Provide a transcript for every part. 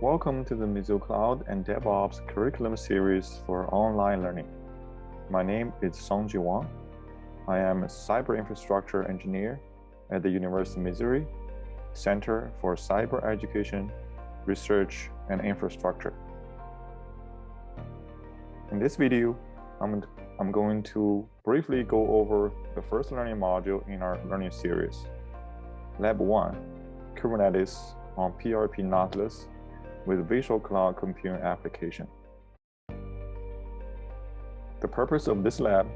Welcome to the Mizzou Cloud and DevOps curriculum series for online learning. My name is Songji Wang. I am a cyber infrastructure engineer at the University of Missouri Center for Cyber Education, Research, and Infrastructure. In this video, I'm going to briefly go over the first learning module in our learning series. Lab 1, Kubernetes on PRP Nautilus with Visual Cloud Computing application. The purpose of this lab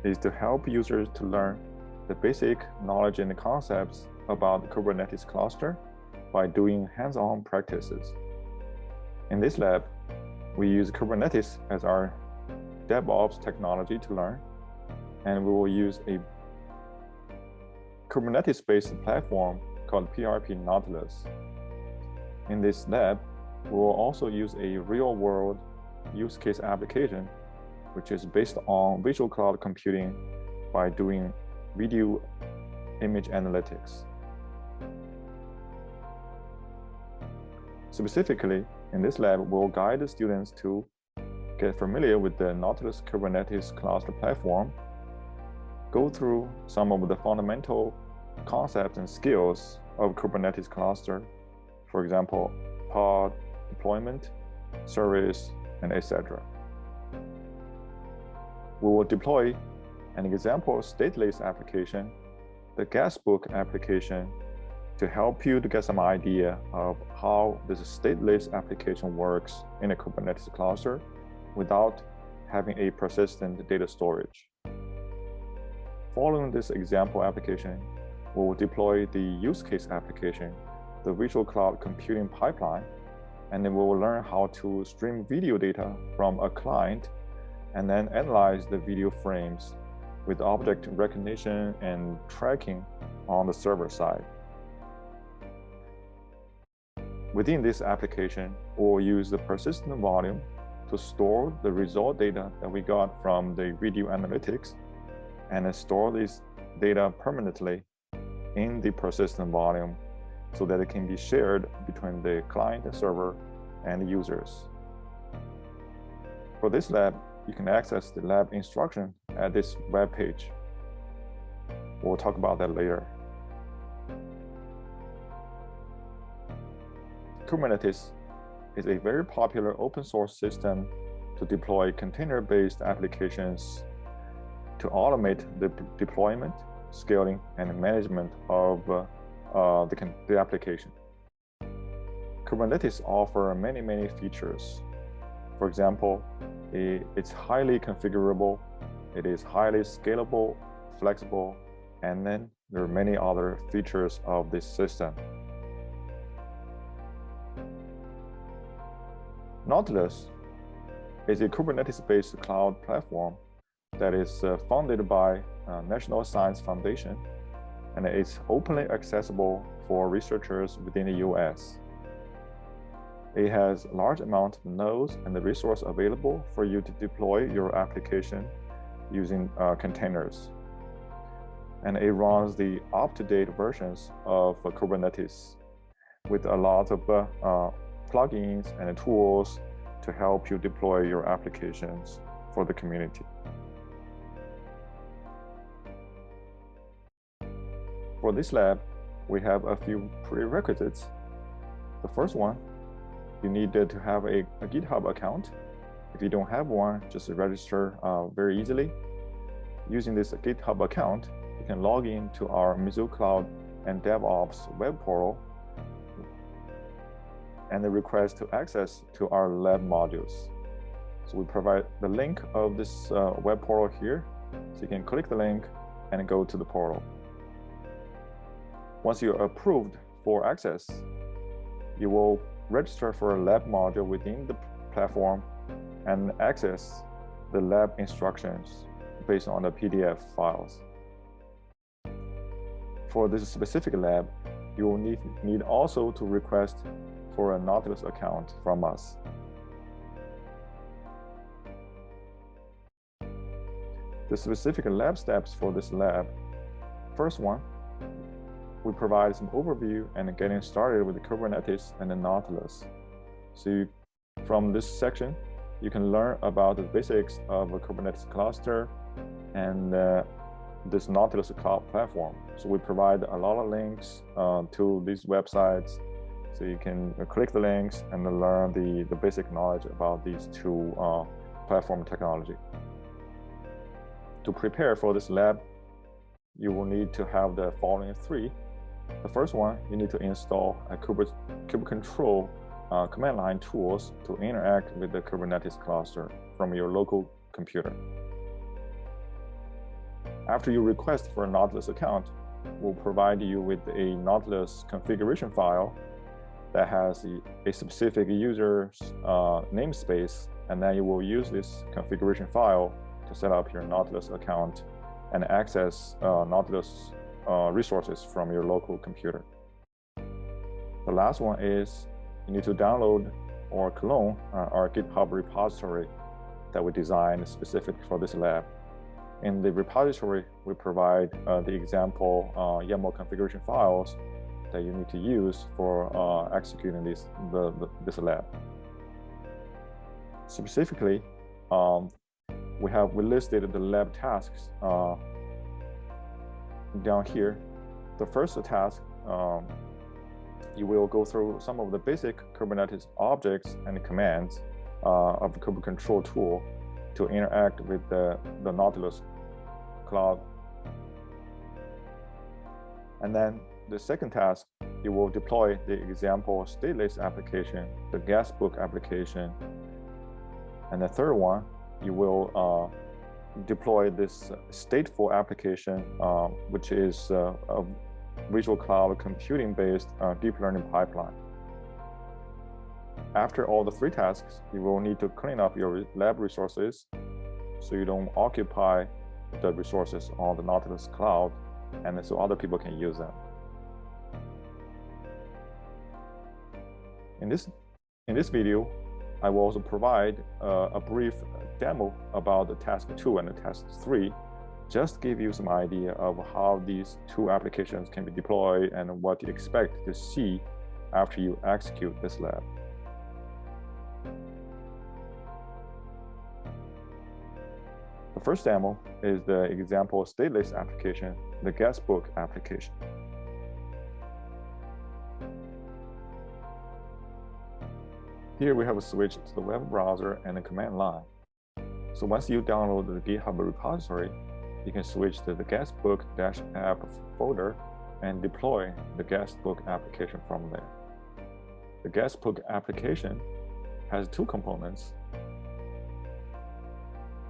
is to help users to learn the basic knowledge and concepts about the Kubernetes cluster by doing hands-on practices. In this lab, we use Kubernetes as our DevOps technology to learn, and we will use a Kubernetes-based platform called PRP Nautilus. In this lab, we will also use a real-world use case application, which is based on visual cloud computing by doing video image analytics. Specifically, in this lab, we'll guide the students to get familiar with the Nautilus Kubernetes cluster platform, go through some of the fundamental concepts and skills of Kubernetes cluster, for example, pod, deployment, service, and etc. We will deploy an example stateless application, the guestbook application, to help you to get some idea of how this stateless application works in a Kubernetes cluster without having a persistent data storage. Following this example application, we will deploy the use case application, the Visual Cloud Computing pipeline, and then we will learn how to stream video data from a client and then analyze the video frames with object recognition and tracking on the server side. Within this application, we'll use the persistent volume to store the result data that we got from the video analytics and then store this data permanently in the persistent volume so that it can be shared between the client and server and the users. For this lab, you can access the lab instruction at this web page. We'll talk about that later. Kubernetes is a very popular open source system to deploy container-based applications to automate the deployment, scaling, and management of the application. Kubernetes offers many features. For example, it's highly configurable, it is highly scalable, flexible, and then there are many other features of this system. Nautilus is a Kubernetes-based cloud platform that is funded by National Science Foundation, and it's openly accessible for researchers within the US. It has a large amount of nodes and the resource available for you to deploy your application using containers. And it runs the up-to-date versions of Kubernetes with a lot of plugins and tools to help you deploy your applications for the community. For this lab, we have a few prerequisites. The first one, you need to have a GitHub account. If you don't have one, just register very easily. Using this GitHub account, you can log in to our Mizzou Cloud and DevOps web portal and request to access to our lab modules. So we provide the link of this web portal here, so you can click the link and go to the portal. Once you're approved for access, you will register for a lab module within the platform and access the lab instructions based on the PDF files. For this specific lab, you will need also to request for a Nautilus account from us. The specific lab steps for this lab. First one, we provide some overview and getting started with Kubernetes and the Nautilus. So from this section, you can learn about the basics of a Kubernetes cluster and this Nautilus cloud platform. So we provide a lot of links to these websites. So you can click the links and learn the basic knowledge about these two platform technology. To prepare for this lab, you will need to have the following three. The first one, you need to install a kubecontrol command line tools to interact with the Kubernetes cluster from your local computer. After you request for a Nautilus account, we'll provide you with a Nautilus configuration file that has a specific user's namespace, and then you will use this configuration file to set up your Nautilus account and access Nautilus resources from your local computer. The last one is you need to download or clone our GitHub repository that we designed specifically for this lab. In the repository, we provide the example YAML configuration files that you need to use for executing this lab. Specifically, we listed the lab tasks down here. The first task, you will go through some of the basic Kubernetes objects and commands of the kubecontrol tool to interact with the Nautilus cloud. And then the second task, you will deploy the example stateless application, the guestbook application. And the third one, you will deploy this stateful application, which is a Visual Cloud computing-based deep learning pipeline. After all the three tasks, you will need to clean up your lab resources so you don't occupy the resources on the Nautilus cloud, and so other people can use them. In this video, I will also provide a brief demo about the task 2 and the task 3, just to give you some idea of how these two applications can be deployed and what you expect to see after you execute this lab. The first demo is the example stateless application, the guestbook application. Here we have a switch to the web browser and the command line. So once you download the GitHub repository, you can switch to the guestbook-app folder and deploy the guestbook application from there. The guestbook application has two components: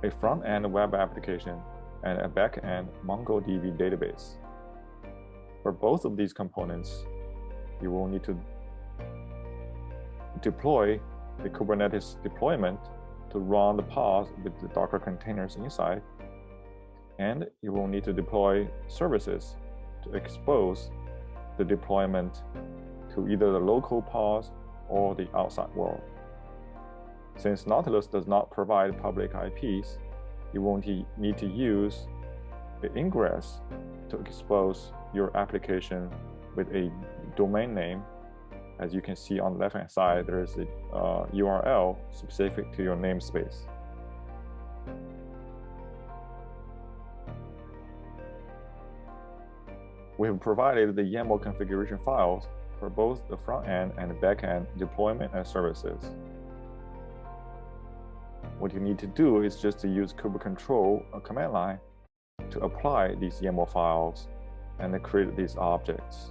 a front-end web application and a back-end MongoDB database. For both of these components, you will need to deploy the Kubernetes deployment to run the pods with the Docker containers inside, and you will need to deploy services to expose the deployment to either the local pods or the outside world. Since Nautilus does not provide public IPs, you won't need to use the ingress to expose your application with a domain name. As you can see on the left-hand side, there is a URL specific to your namespace. We have provided the YAML configuration files for both the front-end and the back-end deployment and services. What you need to do is just to use kubecontrol command line to apply these YAML files and then create these objects.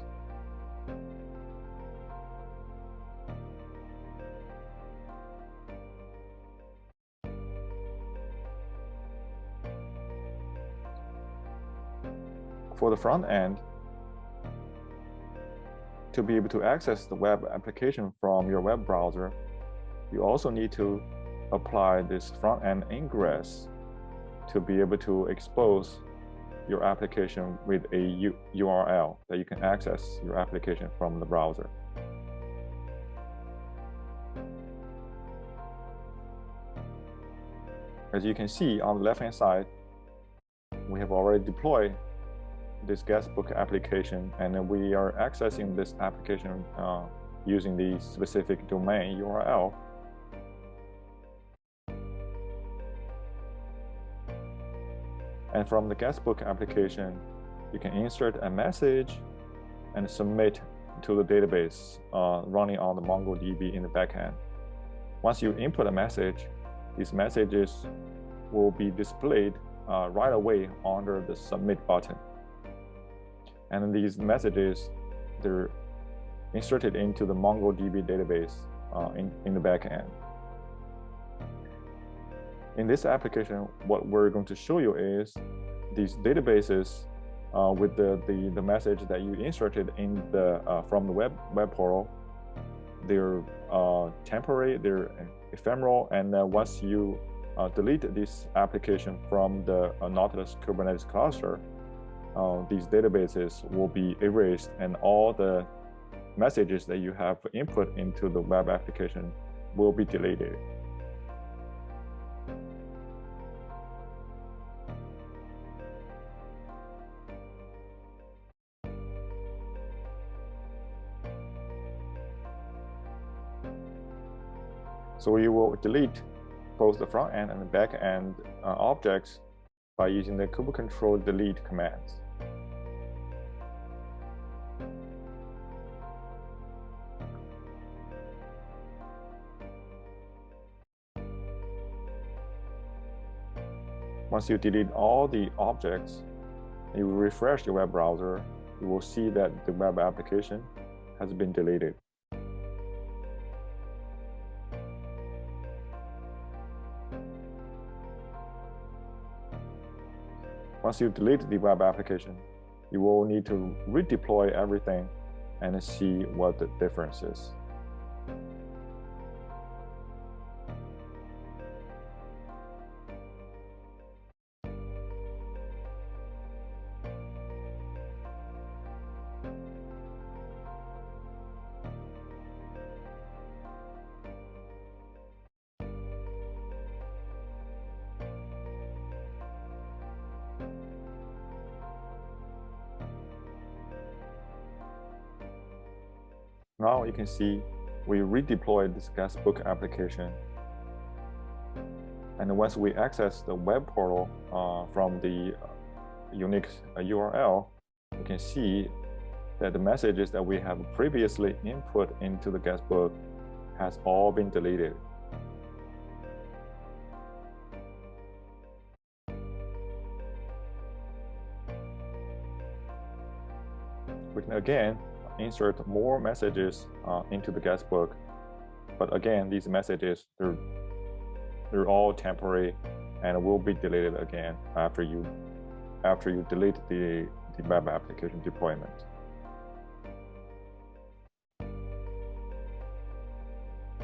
For the front end, to be able to access the web application from your web browser, you also need to apply this front-end ingress to be able to expose your application with a URL that you can access your application from the browser. As you can see on the left-hand side, we have already deployed this guestbook application, and we are accessing this application using the specific domain URL. And from the guestbook application, you can insert a message and submit to the database running on the MongoDB in the backend. Once you input a message, these messages will be displayed right away under the submit button. And these messages, they're inserted into the MongoDB database in the backend. In this application, what we're going to show you is these databases with the message that you inserted in from the web portal. They're temporary, they're ephemeral, and once you delete this application from the Nautilus Kubernetes cluster, these databases will be erased, and all the messages that you have input into the web application will be deleted. So you will delete both the front end and the back end objects by using the kubectl delete commands. Once you delete all the objects, you refresh your web browser, you will see that the web application has been deleted. Once you delete the web application, you will need to redeploy everything and see what the difference is. Now you can see we redeployed this guestbook application. And once we access the web portal from the unique URL, you can see that the messages that we have previously input into the guestbook has all been deleted. We can again insert more messages into the guestbook, but again, these messages, they're all temporary and will be deleted again after you delete the web application deployment.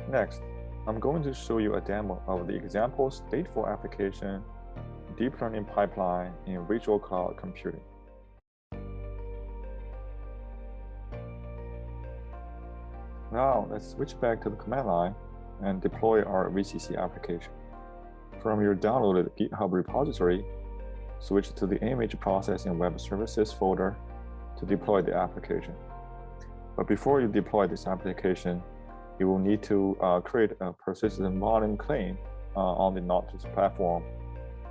Next, I'm going to show you a demo of the example stateful application deep learning pipeline in Mizzou Cloud Computing. Now let's switch back to the command line and deploy our VCC application. From your downloaded GitHub repository, switch to the image processing web services folder to deploy the application. But before you deploy this application, you will need to create a persistent volume claim on the Nautilus platform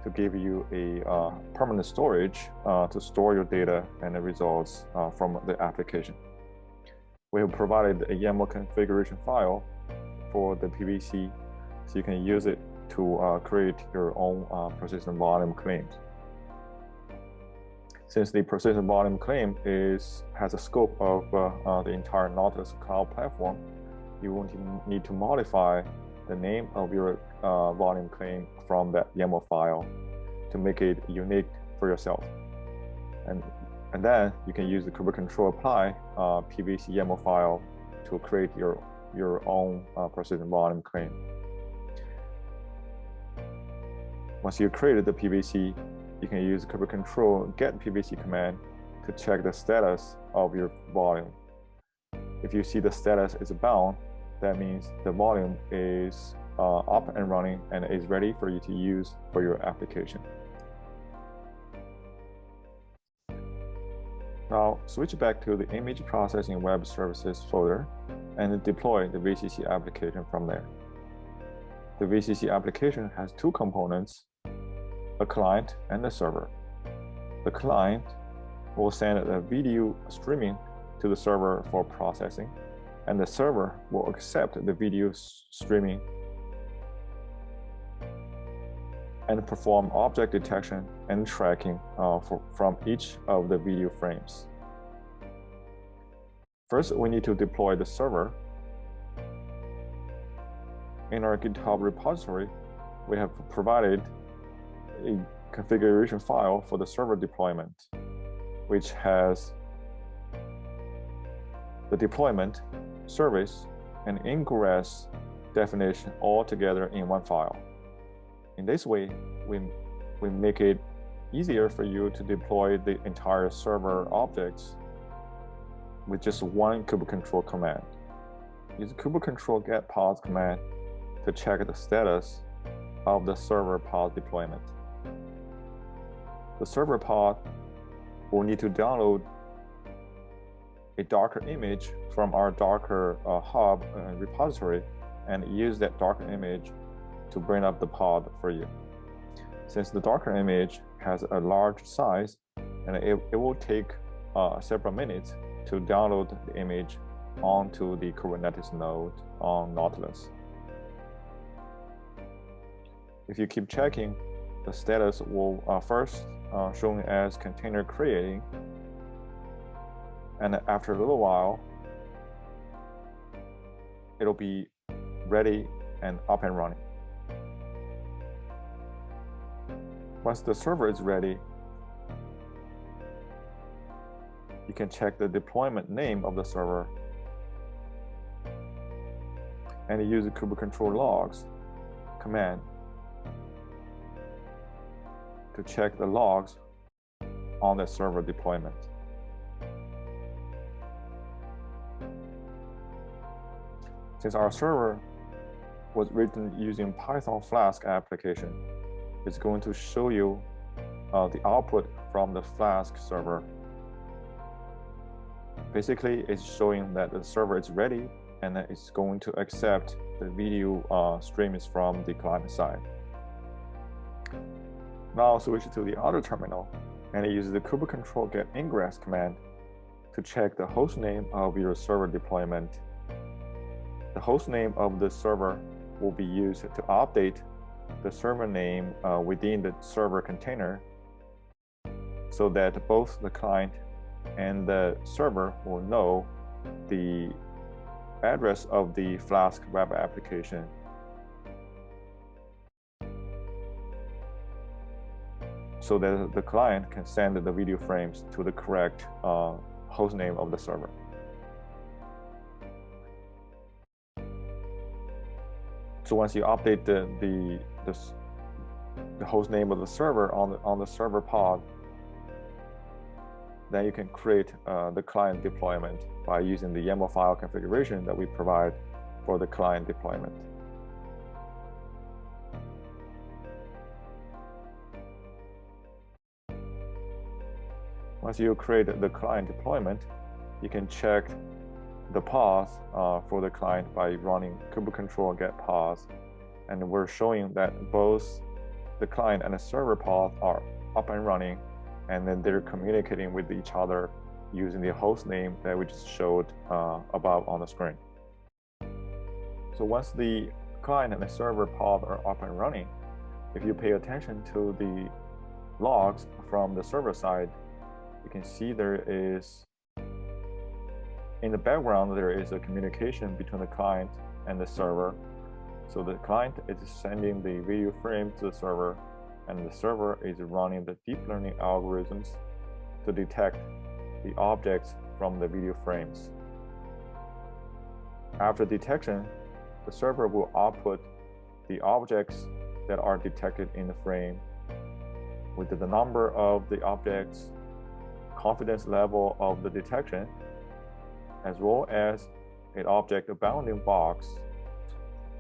to give you a permanent storage to store your data and the results from the application. We have provided a YAML configuration file for the PVC, so you can use it to create your own persistent volume claims. Since the persistent volume claim has a scope of the entire Nautilus Cloud platform, you will need to modify the name of your volume claim from that YAML file to make it unique for yourself. And then you can use the kubectl apply PVC YAML file to create your own persistent volume claim. Once you created the PVC, you can use kubectl get PVC command to check the status of your volume. If you see the status is bound, that means the volume is up and running and is ready for you to use for your application. Now switch back to the image processing web services folder and deploy the VCC application from there. The VCC application has two components, a client and a server. The client will send a video streaming to the server for processing, and the server will accept the video streaming and perform object detection and tracking from each of the video frames. First, we need to deploy the server. In our GitHub repository, we have provided a configuration file for the server deployment, which has the deployment, service, and ingress definition all together in one file. In this way, we make it easier for you to deploy the entire server objects with just one kubectl command. Use kubectl get pod command to check the status of the server pod deployment. The server pod will need to download a Docker image from our Docker hub repository and use that Docker image to bring up the pod for you. Since the Docker image has a large size, and it will take several minutes to download the image onto the Kubernetes node on Nautilus. If you keep checking, the status will first shown as container creating, and after a little while, it'll be ready and up and running. Once the server is ready, you can check the deployment name of the server and use the kubectl logs command to check the logs on the server deployment. Since our server was written using Python Flask application, it's going to show you the output from the Flask server. Basically, it's showing that the server is ready and that it's going to accept the video streams from the client side. Now switch to the other terminal and use the kubectl get ingress command to check the host name of your server deployment. The host name of the server will be used to update the server name within the server container so that both the client and the server will know the address of the Flask web application. So that the client can send the video frames to the correct host name of the server. So once you update the host name of the server on the server pod, then you can create the client deployment by using the YAML file configuration that we provide for the client deployment. Once you create the client deployment, you can check the path for the client by running kubectl get path, and we're showing that both the client and the server path are up and running, and then they're communicating with each other using the host name that we just showed above on the screen. So once the client and the server path are up and running, if you pay attention to the logs from the server side, you can see there is, in the background, there is a communication between the client and the server. So the client is sending the video frame to the server, and the server is running the deep learning algorithms to detect the objects from the video frames. After detection, the server will output the objects that are detected in the frame with the number of the objects, confidence level of the detection, as well as an object bounding box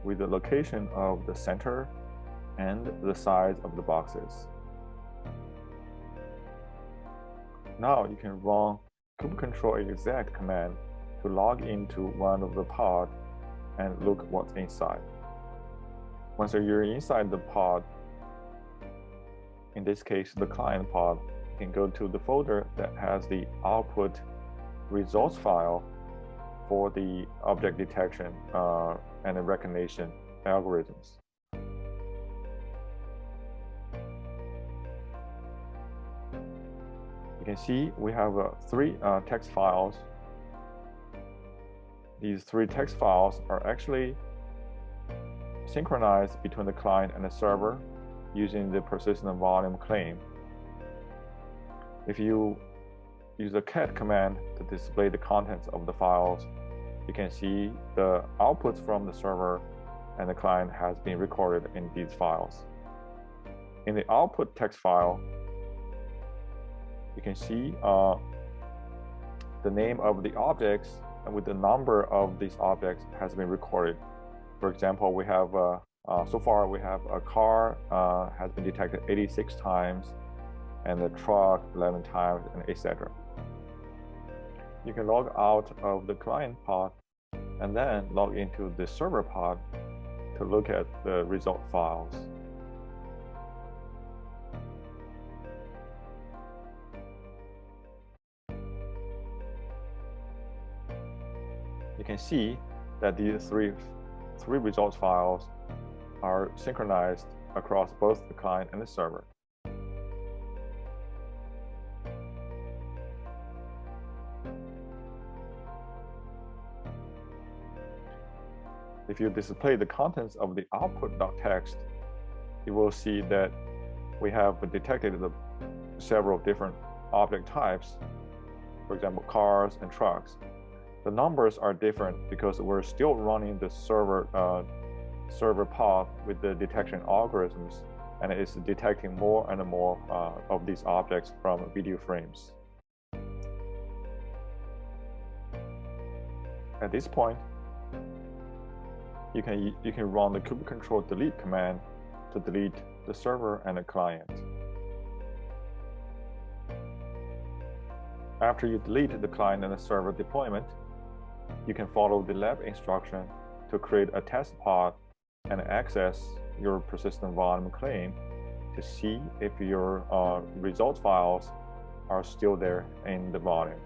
with the location of the center and the size of the boxes. Now you can run kubectl exec command to log into one of the pod and look what's inside. Once you're inside the pod, in this case, the client pod, you can go to the folder that has the output results file for the object detection and the recognition algorithms. You can see we have three text files. These three text files are actually synchronized between the client and the server using the persistent volume claim. If you use the cat command to display the contents of the files, you can see the outputs from the server and the client has been recorded in these files. In the output text file, you can see the name of the objects and with the number of these objects has been recorded. For example, we have so far we have a car has been detected 86 times, and the truck 11 times, and etc. You can log out of the client pod and then log into the server pod to look at the result files. You can see that these three results files are synchronized across both the client and the server. If you display the contents of the output.txt, you will see that we have detected several different object types, for example, cars and trucks. The numbers are different because we're still running the server pod with the detection algorithms, and it's detecting more and more of these objects from video frames. At this point, you can run the kubectl delete command to delete the server and the client. After you delete the client and the server deployment, you can follow the lab instruction to create a test pod and access your persistent volume claim to see if your results files are still there in the volume.